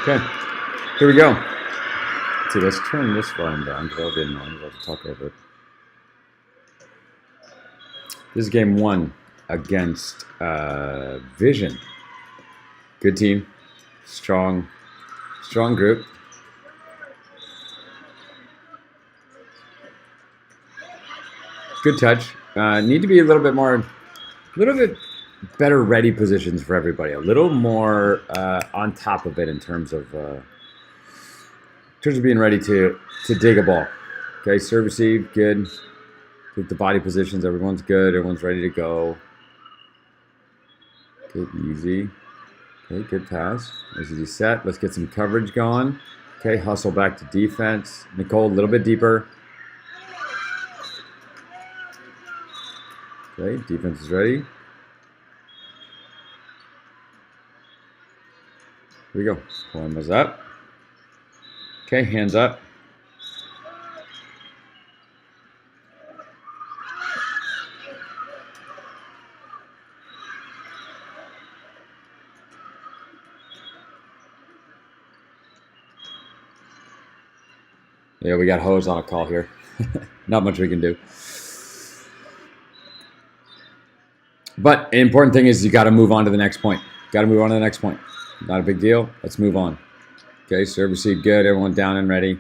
Okay, here we go. Let's see, let's turn this volume down because that'll be annoying. I'll have to talk over it. This is game 1 against Vision. Good team, strong group. Good touch. Need to be a little bit better ready positions for everybody. A little more on top of it in terms of being ready to dig a ball. Okay, serve receive, good. Take the body positions. Everyone's good. Everyone's ready to go. Okay, easy. Okay, good pass. Easy set. Let's get some coverage going. Okay, hustle back to defense. Nicole, a little bit deeper. Okay, defense is ready. Here we go. Pulling those up. Okay, hands up. Yeah, we got hose on a call here. Not much we can do. But an important thing is you got to move on to the next point. Got to move on to the next point. Not a big deal. Let's move on. Okay, serve receive good. Everyone down and ready.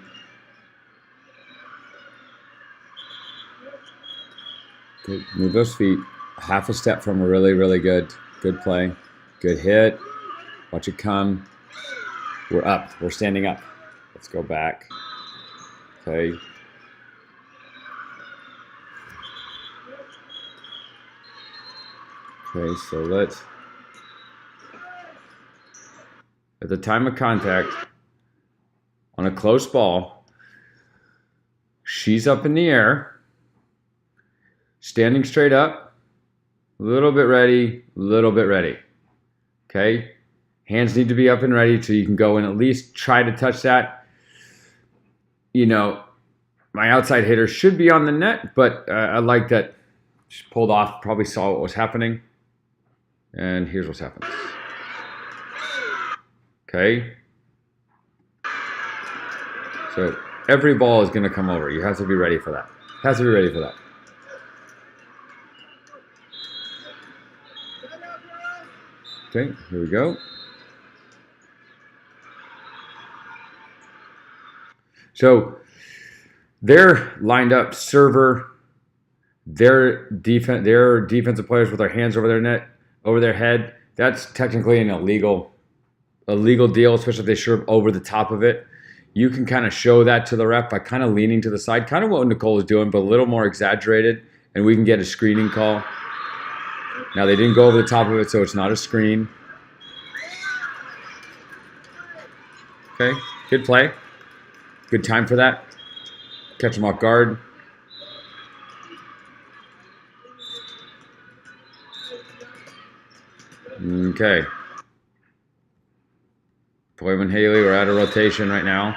Okay, move those feet. Half a step from a really good play. Good hit. Watch it come. We're up. We're standing up. Let's go back. Okay. Okay, so let's, at the time of contact, on a close ball, she's up in the air, standing straight up, a little bit ready, okay? Hands need to be up and ready so you can go and at least try to touch that. You know, my outside hitter should be on the net, but I like that she pulled off, probably saw what was happening. And here's what's happened. Okay. So every ball is going to come over. You have to be ready for that. Has to be ready for that. Okay, here we go. So they're lined up, server, their defensive players with their hands over their net, over their head. That's technically an illegal deal, especially if they serve over the top of it. You can kind of show that to the ref by kind of leaning to the side, kind of what Nicole is doing, but a little more exaggerated, and we can get a screening call. Now, they didn't go over the top of it, so it's not a screen. Okay, good play. Good time for that. Catch them off guard. Okay. Boyman and Haley, we're out of rotation right now.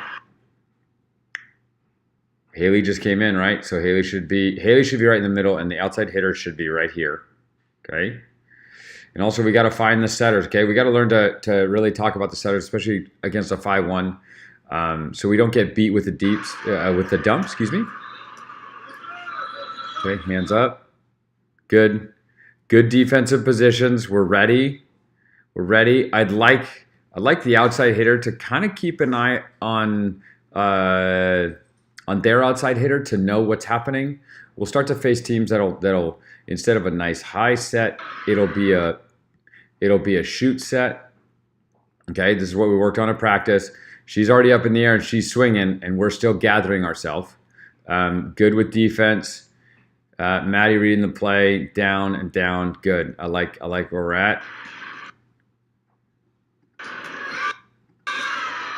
Haley just came in, right? So Haley should be right in the middle, and the outside hitter should be right here. Okay. And also, we got to find the setters. Okay, we got to learn to really talk about the setters, especially against a 5-1. So we don't get beat with the deeps, with the dump, excuse me. Okay, hands up. Good defensive positions. We're ready. I'd like the outside hitter to kind of keep an eye on their outside hitter to know what's happening. We'll start to face teams that'll instead of a nice high set, it'll be a shoot set. Okay, this is what we worked on in practice. She's already up in the air and she's swinging, and we're still gathering ourselves. Good with defense. Maddie reading the play, down and down. Good. I like where we're at.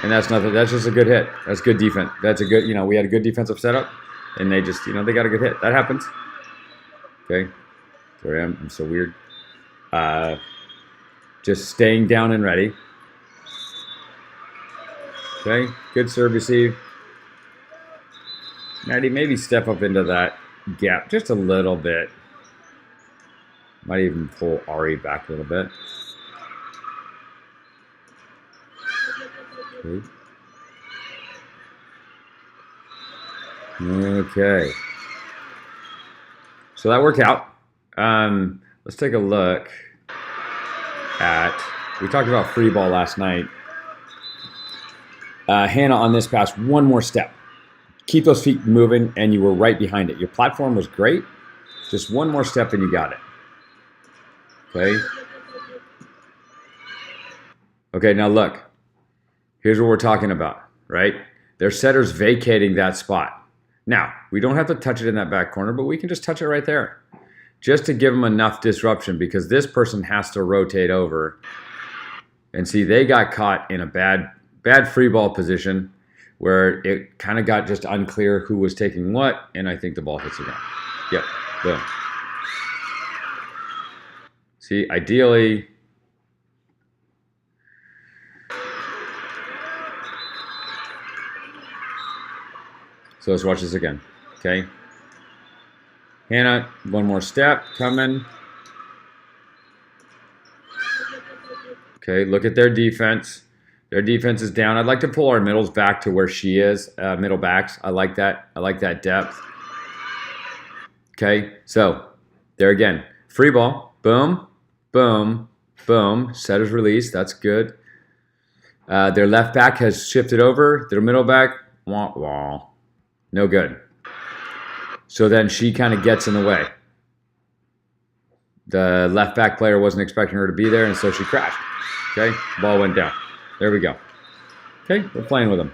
And that's nothing. That's just a good hit. That's good defense. That's a good. We had a good defensive setup, and they just, they got a good hit. That happens. Okay. Sorry, I'm so weird. Just staying down and ready. Okay, good serve receive. Maddie, maybe step up into that gap just a little bit. Might even pull Ari back a little bit. Okay. Okay. So that worked out. Let's take a look at, we talked about free ball last night. Hannah on this pass, one more step. Keep those feet moving, and you were right behind it. Your platform was great. Just one more step, and you got it. Okay? Okay, now look. Here's what we're talking about, right? Their setter's vacating that spot. Now, we don't have to touch it in that back corner, but we can just touch it right there. Just to give them enough disruption, because this person has to rotate over. And see, they got caught in a bad free ball position where it kind of got just unclear who was taking what, and I think the ball hits the ground. Yep, boom. See, ideally, so let's watch this again, okay? Hannah, one more step, coming. Okay, look at their defense. Their defense is down. I'd like to pull our middles back to where she is, middle backs. I like that. I like that depth. Okay, so there again. Free ball. Boom, boom, boom. Setter's release. That's good. Their left back has shifted over. Their middle back, wah, wah. No good. So then she kind of gets in the way. The left back player wasn't expecting her to be there, and so she crashed. Okay, ball went down. There we go. Okay, we're playing with them.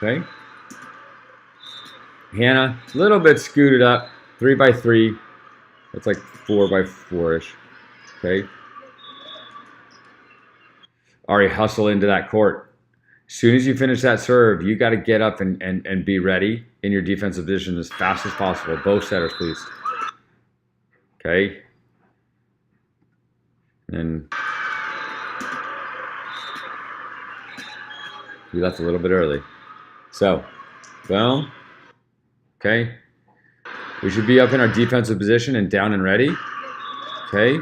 Okay. Hannah, a little bit scooted up, 3x3. That's like 4x4-ish. Okay. Ari, hustle into that court. As soon as you finish that serve, you got to get up and be ready in your defensive position as fast as possible. Both setters, please. Okay. And we left a little bit early. So, boom. Okay. We should be up in our defensive position and down and ready. Okay.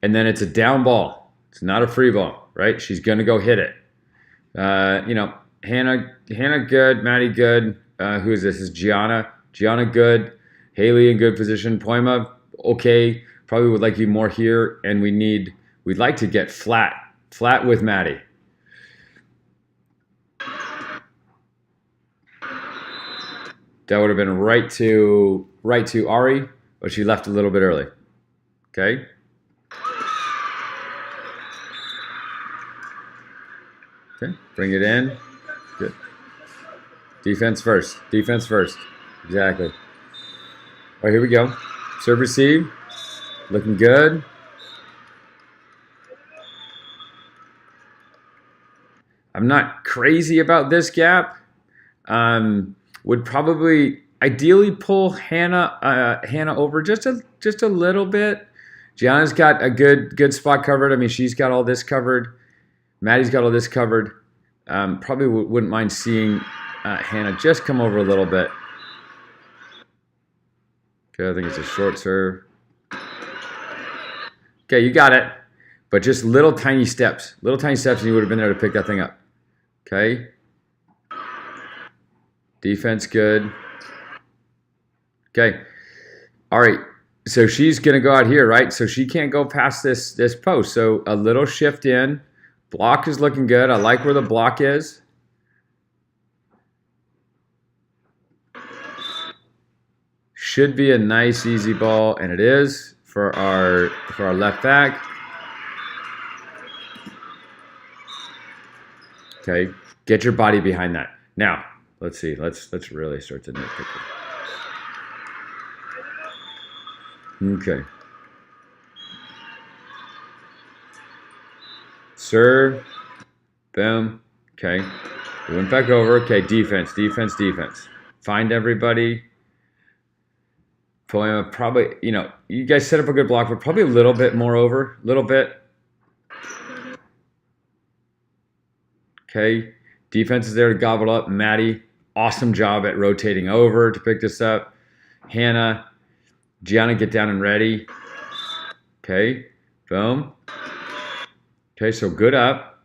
And then it's a down ball. It's not a free ball, right? She's going to go hit it. Hannah good. Maddie good. Who is this? This is Gianna. Gianna good. Haley in good position. Poima, okay. Probably would like you more here. And we'd like to get flat with Maddie. That would have been right to Ari, but she left a little bit early. Okay. Okay, bring it in. Good. Defense first. Defense first. Exactly. All right, here we go. Serve receive. Looking good. I'm not crazy about this gap. Would probably ideally pull Hannah over just a little bit. Gianna's got a good spot covered. I mean, she's got all this covered. Maddie's got all this covered. Probably wouldn't mind seeing Hannah just come over a little bit. Okay, I think it's a short serve. Okay, you got it. But just little tiny steps. Little tiny steps, and you would have been there to pick that thing up. Okay. Defense good. Okay. All right. So she's going to go out here, right? So she can't go past this post. So a little shift in. Block is looking good. I like where the block is. Should be a nice easy ball, and it is for our left back. Okay, get your body behind that. Now, let's see. Let's really start to nitpick it. Okay. Serve. Boom. Okay. We went back over. Okay, defense. Find everybody. Probably, you guys set up a good block, but probably a little bit more over. A little bit. Okay. Defense is there to gobble up. Maddie, awesome job at rotating over to pick this up. Hannah, Gianna, get down and ready. Okay, boom. Okay, so good up.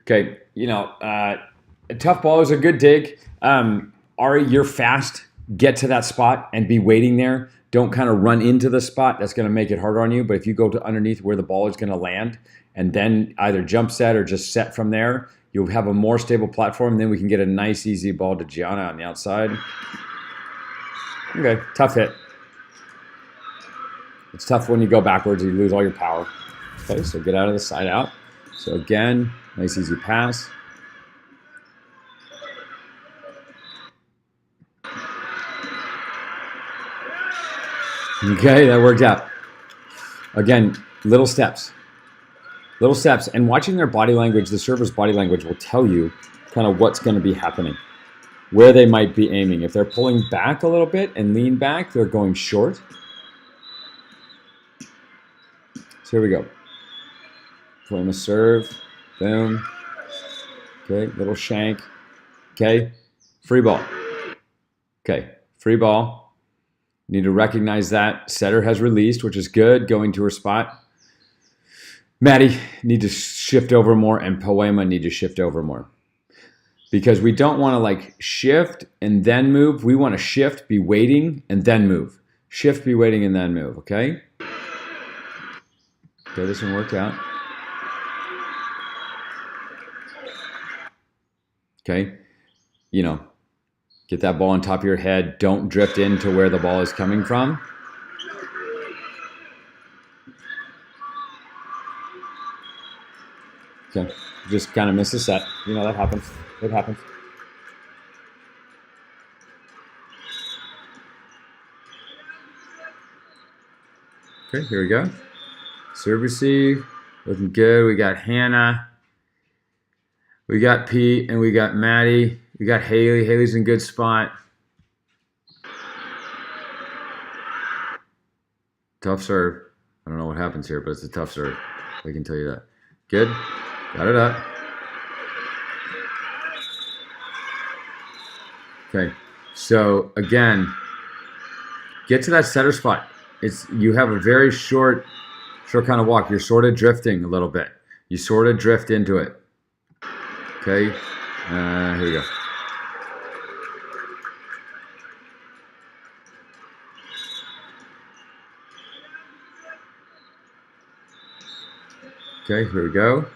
Okay, a tough ball is a good dig. Ari, you're fast. Get to that spot and be waiting there. Don't kind of run into the spot. That's going to make it harder on you. But if you go to underneath where the ball is going to land and then either jump set or just set from there, you'll have a more stable platform. Then we can get a nice, easy ball to Gianna on the outside. Okay, tough hit. It's tough when you go backwards. You lose all your power. Okay, so get out of the side out. So again, nice, easy pass. Okay, that worked out. Again, little steps. Little steps. And watching their body language, the server's body language will tell you kind of what's going to be happening, where they might be aiming. If they're pulling back a little bit and lean back, they're going short. So here we go. Pulling the serve. Boom. Okay, little shank. Okay, free ball. Okay, free ball. Need to recognize that. Setter has released, which is good, going to her spot. Maddie need to shift over more, and Poema need to shift over more. Because we don't want to like shift and then move. We want to shift, be waiting, and then move. Shift, be waiting, and then move, okay? Okay, this one worked out. Okay, get that ball on top of your head. Don't drift into where the ball is coming from. Okay, just kind of miss a set. That happens. It happens. Okay, here we go. Serve receive. Looking good. We got Hannah. We got Pete, and we got Maddie. We got Haley. Haley's in good spot. Tough serve. I don't know what happens here, but it's a tough serve. I can tell you that. Good. Got it up. Okay. So again, get to that setter spot. You have a very short kind of walk. You're sort of drifting a little bit. You sort of drift into it. Okay. Here we go. Okay, here we go.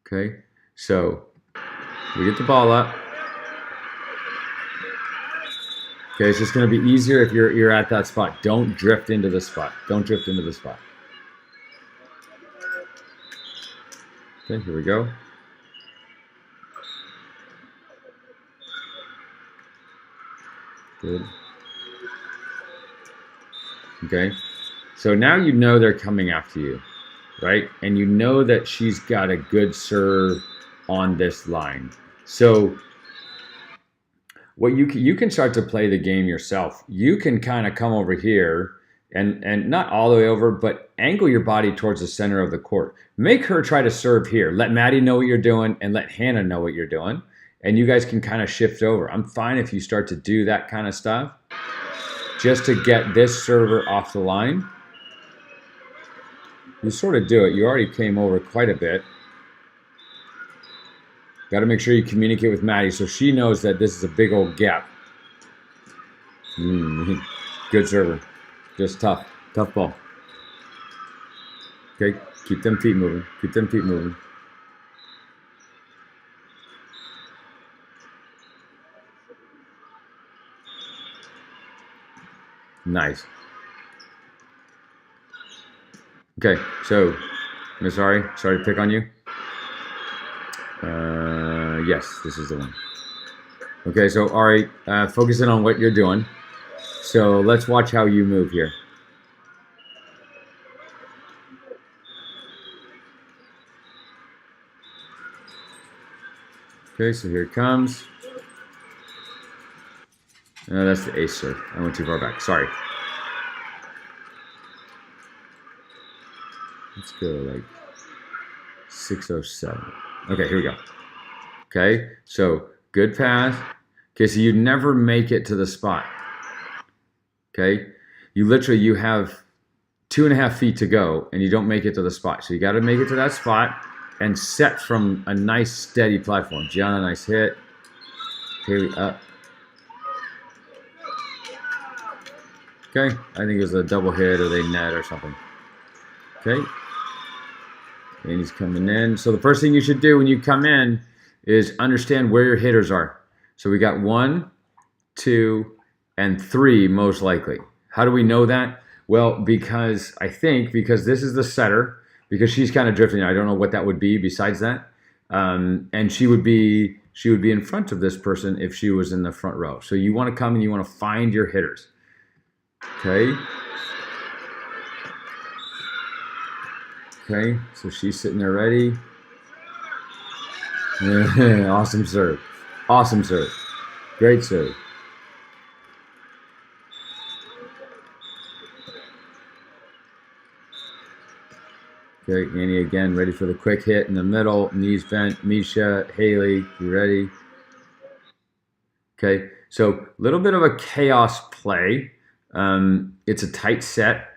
Okay, so we get the ball up. Okay, it's just going to be easier if you're at that spot. Don't drift into the spot. Don't drift into the spot. Okay, here we go. Good. Okay, so now you know they're coming after you, right? And you know that she's got a good serve on this line. So what you can start to play the game yourself. You can kind of come over here and not all the way over, but angle your body towards the center of the court. Make her try to serve here. Let Maddie know what you're doing and let Hannah know what you're doing. And you guys can kind of shift over. I'm fine if you start to do that kind of stuff just to get this server off the line. You sort of do it. You already came over quite a bit. Got to make sure you communicate with Maddie so she knows that this is a big old gap. Good server. Just tough. Tough ball. Okay, keep them feet moving. Keep them feet moving. Nice. Okay, so, Miss Ari, sorry to pick on you. Yes, this is the one. Okay, so Ari, focus in on what you're doing. So let's watch how you move here. Okay, so here it comes. That's the ace serve. I went too far back. Sorry. Let's go like 607. Okay, here we go. Okay, so good pass. Okay, so you never make it to the spot. Okay, you have 2.5 feet to go, and you don't make it to the spot. So you got to make it to that spot and set from a nice steady platform. Gianna, nice hit. Haley up. Okay, I think it was a double hit or they net or something. Okay, and he's coming in. So the first thing you should do when you come in is understand where your hitters are. So we got 1, 2, and 3 most likely. How do we know that? Well, because this is the setter, because she's kind of drifting. I don't know what that would be besides that. And she would be in front of this person if she was in the front row. So you want to come and you want to find your hitters. Okay. Okay, so she's sitting there ready. Awesome serve. Awesome serve. Great serve. Okay, Annie again, ready for the quick hit in the middle. Knees bent. Misha, Haley, you ready? Okay, so a little bit of a chaos play. It's a tight set.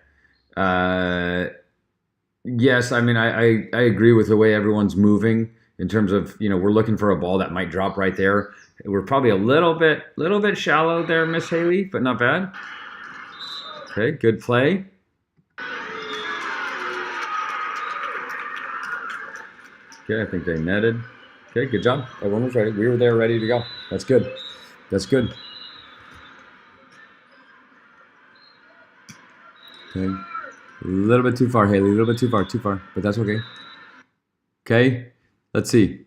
Yes, I mean, I agree with the way everyone's moving in terms of, we're looking for a ball that might drop right there. We're probably a little bit shallow there, Miss Haley, but not bad. Okay, good play. Okay, I think they netted. Okay, good job. Everyone was ready. We were there ready to go. That's good. That's good. Okay. A little bit too far, Haley. A little bit too far, but that's okay. Okay, let's see.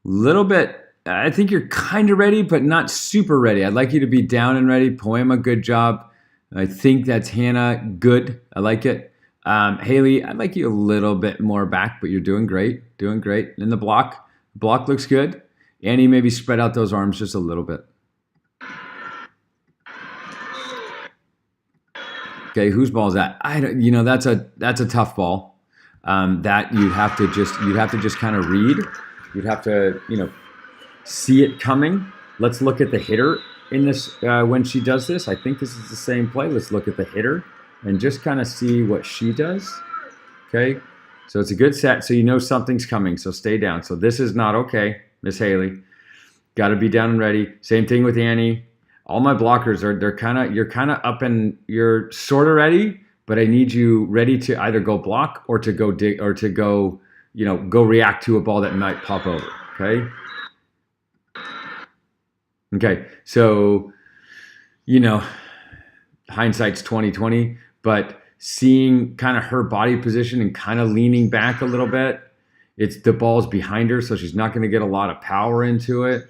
Little bit, I think you're kind of ready, but not super ready. I'd like you to be down and ready. Poema, good job. I think that's Hannah, good. I like it. Haley, I'd like you a little bit more back, but you're doing great. Doing great. In the block looks good. Annie, maybe spread out those arms just a little bit. Okay, whose ball is that? I don't. That's a tough ball. That you'd have to just kind of read. You'd have to see it coming. Let's look at the hitter in this when she does this. I think this is the same play. Let's look at the hitter and just kind of see what she does. Okay, so it's a good set. So something's coming. So stay down. So this is not okay, Miss Haley. Got to be down and ready. Same thing with Annie. All my blockers you're kind of up and you're sort of ready, but I need you ready to either go block or to go dig or to go, go react to a ball that might pop over. Okay. Okay. So, hindsight's 20/20, but seeing kind of her body position and kind of leaning back a little bit, the ball's behind her, so she's not going to get a lot of power into it.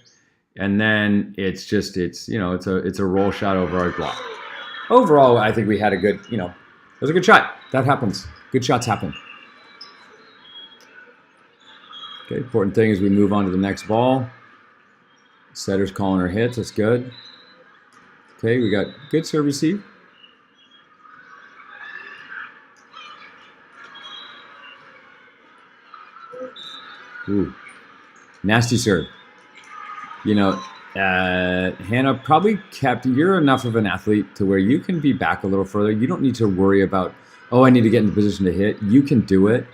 And then it's a roll shot over our block. Overall, I think we had it was a good shot. That happens. Good shots happen. Okay, important thing is we move on to the next ball. Setter's calling her hits. That's good. Okay, we got good serve receive. Ooh, nasty serve. Hannah probably you're enough of an athlete to where you can be back a little further. You don't need to worry about, I need to get in the position to hit. You can do it.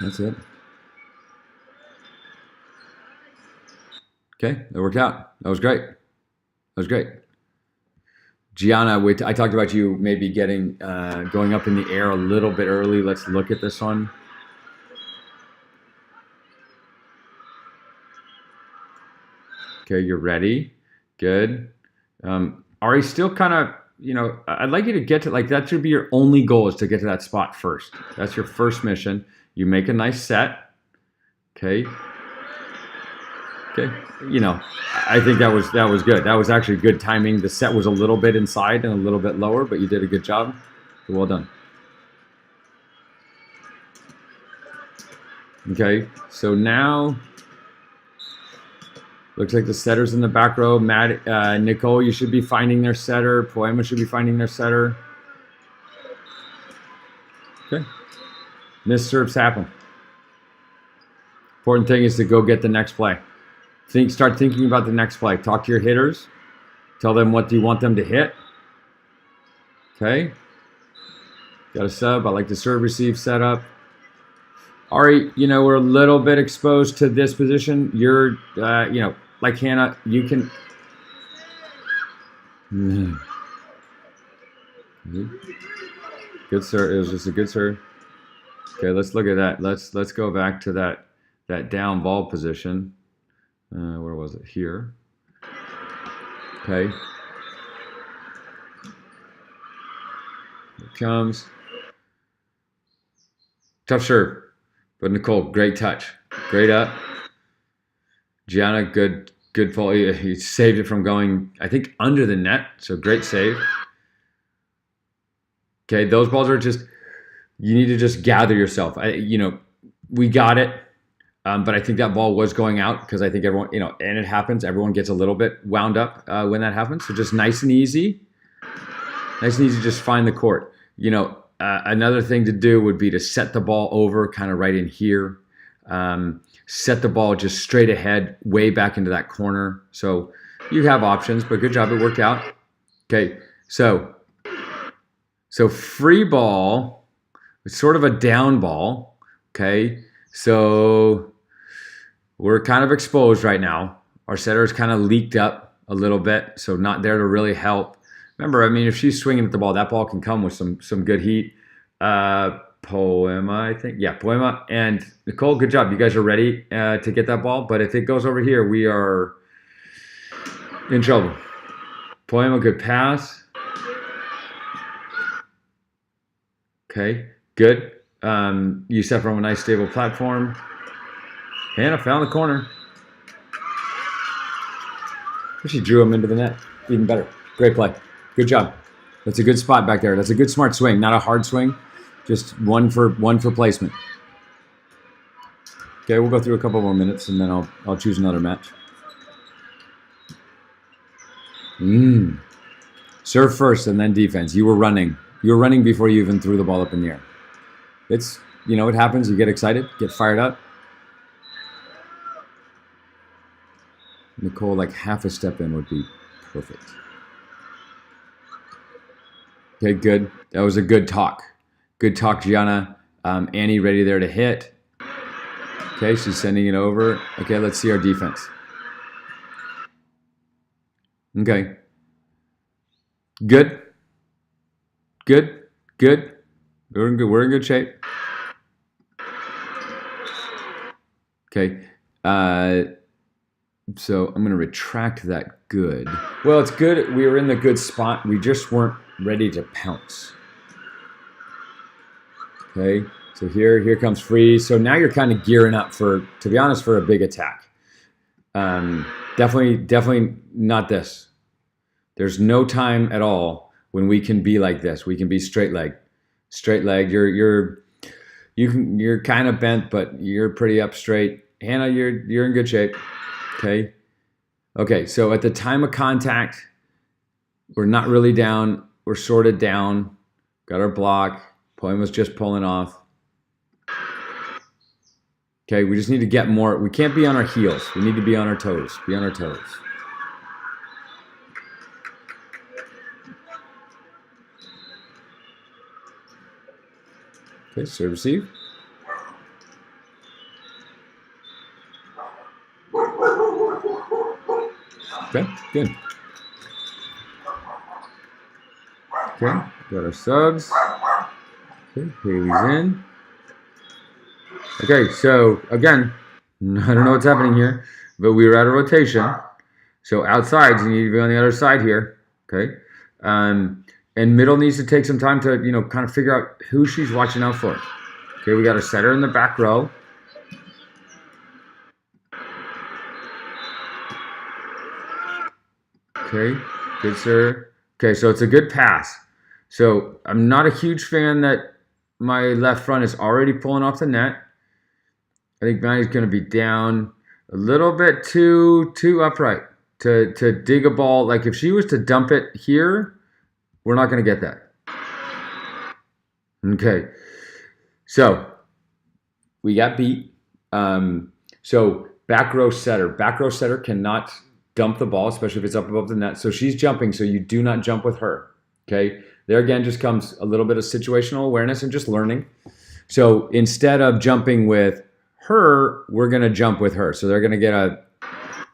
That's it. Okay, that worked out. That was great. Gianna, I talked about you maybe going up in the air a little bit early. Let's look at this one. Okay, you're ready. Good. Ari, still kind of, I'd like you to get to, that should be your only goal, is to get to that spot first. That's your first mission. You make a nice set. Okay. Okay. I think that was good. That was actually good timing. The set was a little bit inside and a little bit lower, but you did a good job. So well done. Okay. So now Looks like the setter's in the back row. Matt, Nicole, you should be finding their setter. Poema should be finding their setter. Okay. Missed serves happen. Important thing is to go get the next play. Start thinking about the next play. Talk to your hitters. Tell them what do you want them to hit. Okay. Got a sub. I like the serve receive setup. Ari, we're a little bit exposed to this position. You're, like Hannah, you can. Good serve. It was just a good serve. Okay, let's look at that. Let's go back to that down ball position. Where was it? Here. Okay. Here it comes. Tough serve. But Nicole, great touch. Great up. Gianna, good fall. He saved it from going, I think, under the net. So great save. Okay, those balls are just, you need to just gather yourself. We got it. But I think that ball was going out because I think everyone, and it happens. Everyone gets a little bit wound up when that happens. So just nice and easy. Nice and easy, just find the court. Another thing to do would be to set the ball over kind of right in here. Set the ball just straight ahead, way back into that corner. So you have options, but good job. It worked out. Okay, so free ball, it's sort of a down ball. Okay, so we're kind of exposed right now. Our setter is kind of leaked up a little bit, so not there to really help. Remember, if she's swinging at the ball, that ball can come with some good heat. Poema, I think. Yeah, Poema. And Nicole, good job. You guys are ready to get that ball. But if it goes over here, we are in trouble. Poema, good pass. Okay, good. You set from a nice stable platform. Hannah found the corner. She drew him into the net. Even better. Great play. Good job. That's a good spot back there. That's a good smart swing. Not a hard swing. Just one for placement. Okay, we'll go through a couple more minutes and then I'll choose another match. Serve first and then defense. You were running. You were running before you even threw the ball up in the air. It's, it happens. You get excited, get fired up. Nicole, like half a step in would be perfect. Okay, good. That was a good talk. Good talk, Gianna. Annie ready there to hit. Okay, she's sending it over. Okay, let's see our defense. Okay. Good. Good. Good. We're in good shape. Okay. So I'm going to retract that good. Well, it's good. We were in the good spot. We just weren't ready to pounce. Okay. So here comes free. So now you're kind of gearing up to be honest, for a big attack. Definitely not this. There's no time at all when we can be like this. We can be straight leg. You're kind of bent, but you're pretty up straight. Hannah, you're in good shape. Okay. Okay. So at the time of contact, we're not really down. We're sort of down. Got our block. Poema's just pulling off. Okay. We just need to get more. We can't be on our heels. We need to be on our toes. Be on our toes. Okay. Serve receive. Okay, good. Okay, got our subs. Okay, Haley's in. Okay, so again, I don't know what's happening here, but we were out of rotation. So outside, you need to be on the other side here. Okay, and middle needs to take some time to kind of figure out who she's watching out for. Okay, we got a setter in the back row. Okay, good sir. Okay, so it's a good pass. So I'm not a huge fan that my left front is already pulling off the net. I think Maddie's going to be down. A little bit too upright to dig a ball. Like if she was to dump it here, we're not going to get that. Okay, so we got beat. So back row setter cannot dump the ball, especially if it's up above the net. So she's jumping, so you do not jump with her. Okay, there again just comes a little bit of situational awareness and just learning. So instead of jumping with her, we're going to jump with her. So they're going to get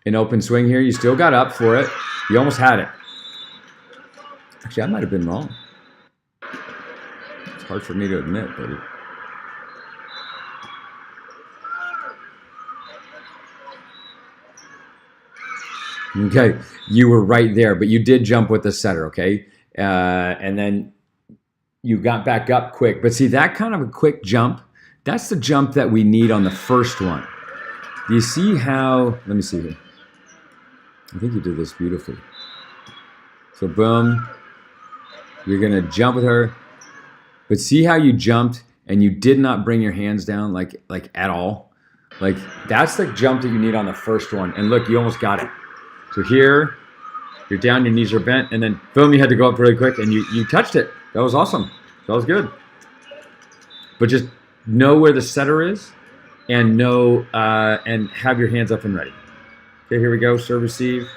an open swing here. You still got up for it. You almost had it. Actually, I might have been wrong. It's hard for me to admit, buddy. Okay, you were right there, but you did jump with the setter, okay? And then you got back up quick. But see, that kind of a quick jump, that's the jump that we need on the first one. Do you see how, let me see here. I think you did this beautifully. So boom, you're gonna jump with her. But see how you jumped and you did not bring your hands down like at all? Like that's the jump that you need on the first one. And look, you almost got it. So here, you're down, your knees are bent, and then boom, you had to go up really quick and you touched it. That was awesome. That was good. But just know where the setter is and know and have your hands up and ready. Okay, here we go. Serve, receive.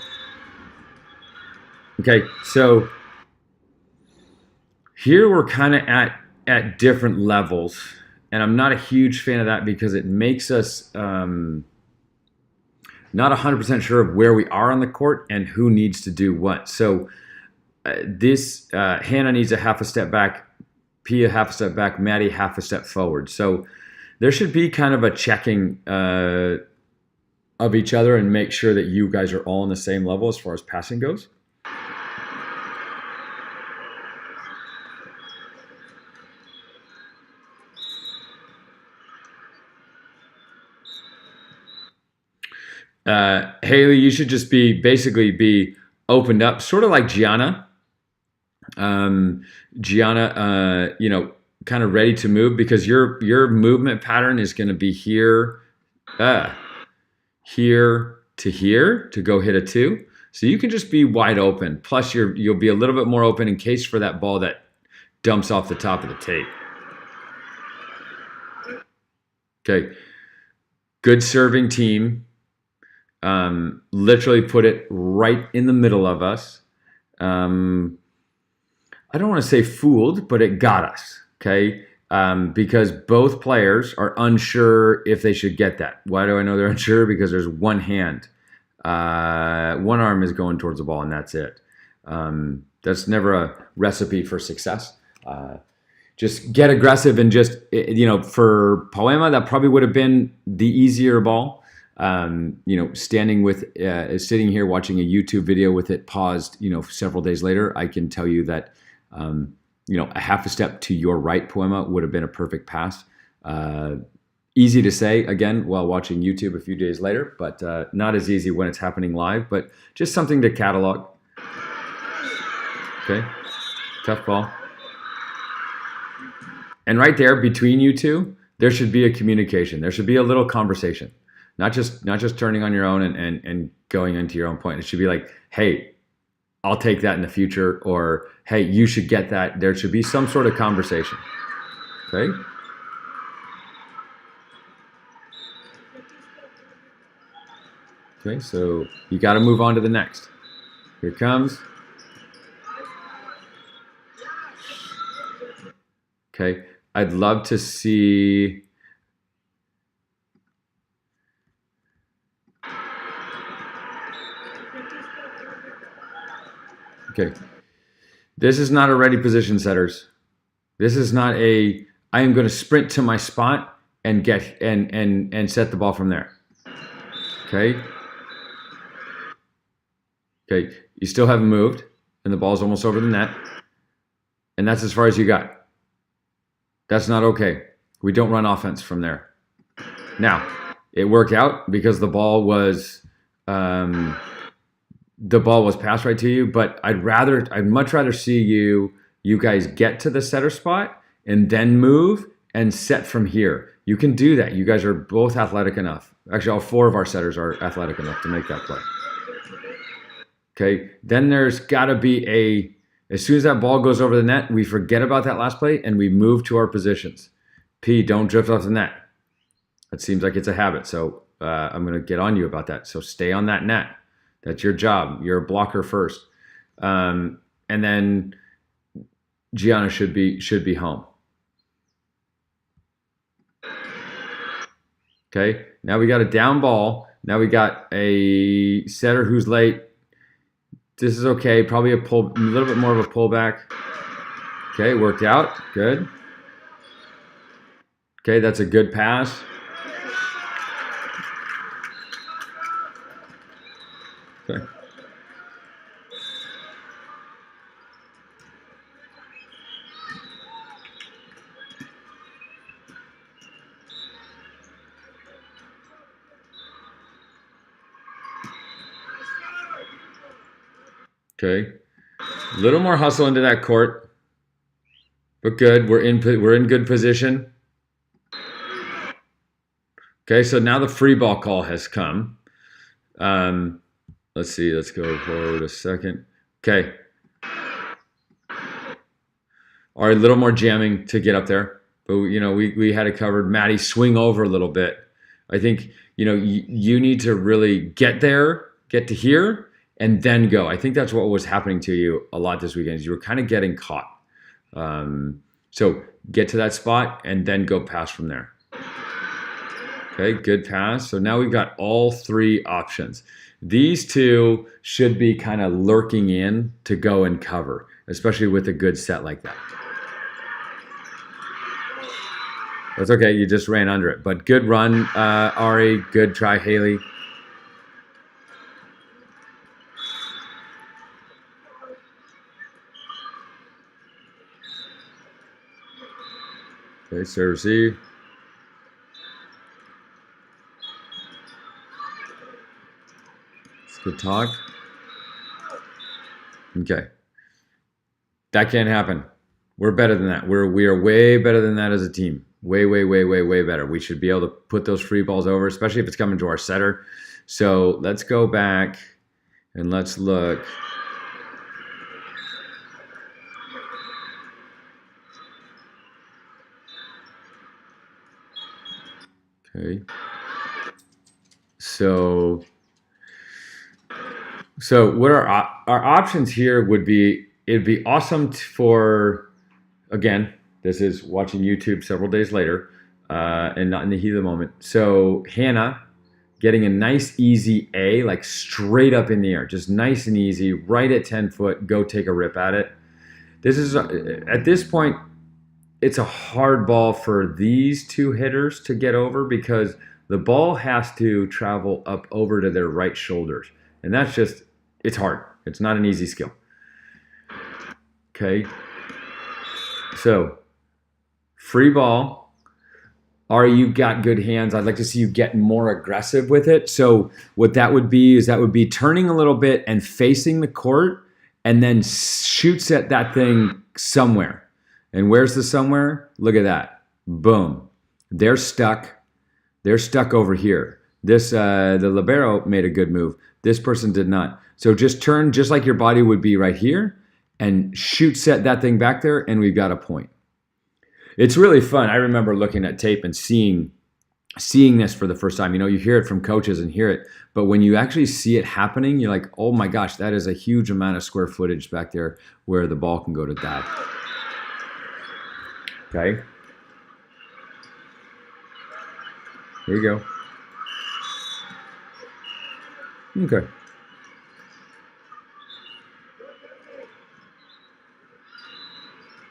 Okay, so here we're kind of at different levels, and I'm not a huge fan of that because it makes us not 100% sure of where we are on the court and who needs to do what. So Hannah needs a half a step back, Pia half a step back, Maddie half a step forward. So there should be kind of a checking of each other and make sure that you guys are all on the same level as far as passing goes. Haley, you should just basically be opened up, sort of like Gianna. Gianna, kind of ready to move because your movement pattern is going to be here to here to go hit a 2. So you can just be wide open. Plus, you'll be a little bit more open in case for that ball that dumps off the top of the tape. Okay, good serving team. Literally put it right in the middle of us. I don't want to say fooled, but it got us, okay? Because both players are unsure if they should get that. Why do I know they're unsure? Because there's one hand. One arm is going towards the ball, and that's it. That's never a recipe for success. Just get aggressive and just, for Poema, that probably would have been the easier ball. Sitting here watching a YouTube video with it paused, several days later, I can tell you that, a half a step to your right, Poema, would have been a perfect pass. Easy to say, again, while watching YouTube a few days later, but not as easy when it's happening live, but just something to catalog. Okay, tough ball. And right there between you two, there should be a communication. There should be a little conversation. Not just turning on your own and going into your own point. It should be like, hey, I'll take that in the future, or hey, you should get that. There should be some sort of conversation. Okay? Okay, so you got to move on to the next. Here it comes. Okay, I'd love to see. Okay, this is not a ready position, setters. This is not I am going to sprint to my spot and get and set the ball from there. Okay. Okay, you still haven't moved, and the ball's almost over the net, and that's as far as you got. That's not okay. We don't run offense from there. Now, it worked out because the ball was passed right to you, but I'd much rather see you guys get to the setter spot and then move and set from here. You can do that. You guys are both athletic enough. Actually, all 4 of our setters are athletic enough to make that play. Okay, then there's got to be as soon as that ball goes over the net, we forget about that last play and we move to our positions. P, don't drift off the net. It seems like it's a habit, so I'm going to get on you about that. So stay on that net. That's your job. You're a blocker first. And then Gianna should be home. Okay, now we got a down ball. Now we got a setter who's late. This is okay. Probably a little bit more of a pullback. Okay, worked out. Good. Okay, that's a good pass. Okay. Okay, a little more hustle into that court, but good. We're in good position. Okay, so now the free ball call has come. Let's see. Let's go forward a second. Okay. All right, a little more jamming to get up there, but we had it covered. Maddie, swing over a little bit. I think you need to really get there, get to here, and then go. I think that's what was happening to you a lot this weekend. Is you were kind of getting caught. So get to that spot and then go pass from there. Okay, good pass. So now we've got all 3 options. These 2 should be kind of lurking in to go and cover, especially with a good set like that. That's okay. You just ran under it. But good run, Ari. Good try, Haley. Okay, serve receive. It's good talk. Okay. That can't happen. We're better than that. We are way better than that as a team. Way, way, way, way, way better. We should be able to put those free balls over, especially if it's coming to our setter. So let's go back and let's look. Okay. So what our options here would be, it'd be awesome for, again, this is watching YouTube several days later and not in the heat of the moment. So Hannah getting a nice easy A, like straight up in the air, just nice and easy, right at 10 foot, go take a rip at it. This is, at this point, it's a hard ball for these 2 hitters to get over because the ball has to travel up over to their right shoulders. And that's just, it's hard. It's not an easy skill. Okay. So, free ball. Ari, you got good hands. I'd like to see you get more aggressive with it. So what that would be is that would be turning a little bit and facing the court and then shoots at that thing somewhere. And where's the somewhere? Look at that. Boom. They're stuck. They're stuck over here. This the libero made a good move. This person did not. So just turn just like your body would be right here and shoot set that thing back there, and we've got a point. It's really fun. I remember looking at tape and seeing this for the first time. You hear it from coaches and hear it, but when you actually see it happening, you're like, oh my gosh, that is a huge amount of square footage back there where the ball can go to that. Okay. Here you go. Okay.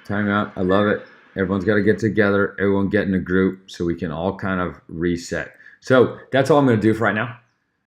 Timeout. I love it. Everyone's got to get together. Everyone get in a group so we can all kind of reset. So that's all I'm going to do for right now.